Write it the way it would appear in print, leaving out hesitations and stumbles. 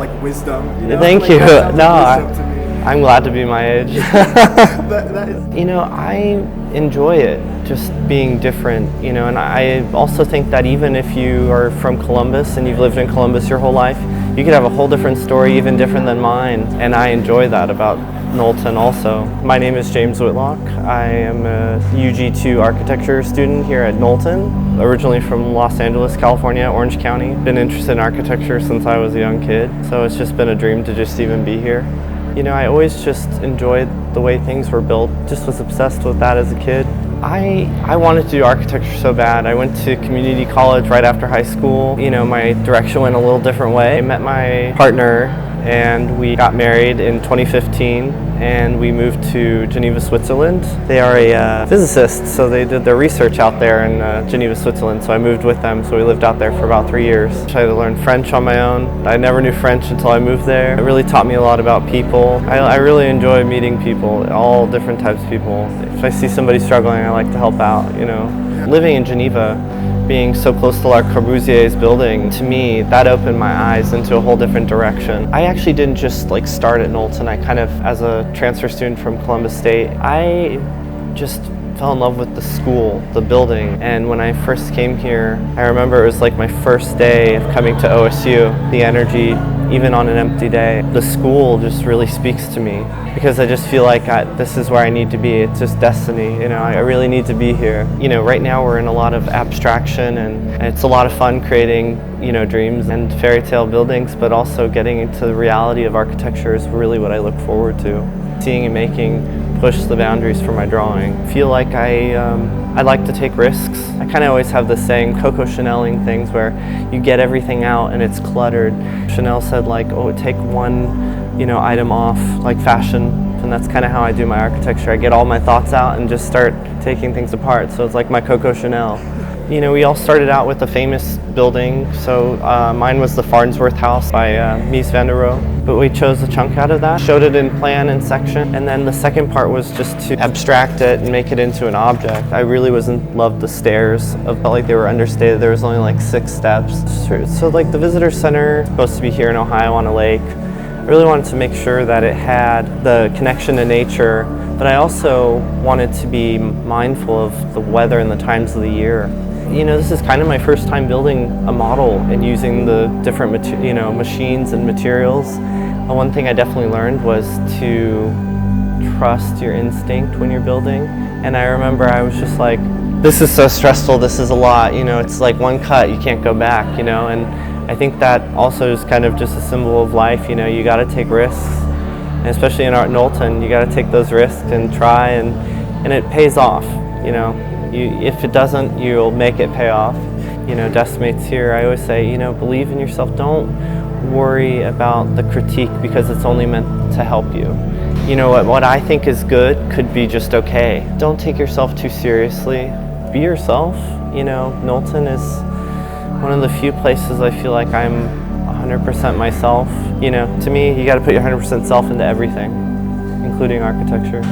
like wisdom. You know? Thank you. No, I'm glad to be my age. that is... You know, I enjoy it, just being different, you know, and I also think that even if you are from Columbus and you've lived in Columbus your whole life, you could have a whole different story, even different than mine, and I enjoy that about Knowlton also. My name is James Whitlock. I am a UG2 architecture student here at Knowlton, originally from Los Angeles, California, Orange County. Been interested in architecture since I was a young kid, so it's just been a dream to just even be here. You know, I always just enjoyed the way things were built, just was obsessed with that as a kid. I wanted to do architecture so bad. I went to community college right after high school. You know, my direction went a little different way. I met my partner and we got married in 2015 and we moved to Geneva, Switzerland. They are a physicist, so they did their research out there in Geneva, Switzerland, so I moved with them, so we lived out there for about 3 years. I had to learn French on my own. I never knew French until I moved there. It really taught me a lot about people. I really enjoy meeting people, all different types of people. If I see somebody struggling, I like to help out, you know. Living in Geneva, being so close to Le Corbusier's building, to me, that opened my eyes into a whole different direction. I actually didn't just like start at Knowlton. I kind of, as a transfer student from Columbus State, I just fell in love with the school, the building. And when I first came here, I remember it was like my first day of coming to OSU. The energy, even on an empty day, the school just really speaks to me because I just feel like this is where I need to be. It's just destiny, you know, I really need to be here. You know, right now we're in a lot of abstraction and it's a lot of fun creating, you know, dreams and fairy tale buildings, but also getting into the reality of architecture is really what I look forward to. Seeing and making push the boundaries for my drawing. I feel like I like to take risks. I kind of always have this saying, Coco Chanel-ing things, where you get everything out and it's cluttered. Chanel said like, oh, take one, you know, item off, like fashion, and that's kind of how I do my architecture. I get all my thoughts out and just start taking things apart. So it's like my Coco Chanel. You know, we all started out with a famous building, so mine was the Farnsworth House by Mies van der Rohe, but we chose a chunk out of that, showed it in plan and section, and then the second part was just to abstract it and make it into an object. I really was in love with the stairs. I felt like they were understated. There was only like 6 steps. So like the visitor center, supposed to be here in Ohio on a lake, I really wanted to make sure that it had the connection to nature, but I also wanted to be mindful of the weather and the times of the year. You know, this is kind of my first time building a model and using the different machines and materials. One thing I definitely learned was to trust your instinct when you're building. And I remember I was just like, this is so stressful, this is a lot, you know, it's like one cut, you can't go back, you know, and I think that also is kind of just a symbol of life, you know, you gotta take risks, and especially in Art Knowlton, you gotta take those risks and try, and it pays off, you know. If it doesn't, you'll make it pay off. You know, deskmates here, I always say, you know, believe in yourself. Don't worry about the critique because it's only meant to help you. You know, what I think is good could be just okay. Don't take yourself too seriously. Be yourself. You know, Knowlton is one of the few places I feel like I'm 100% myself. You know, to me, you got to put your 100% self into everything, including architecture.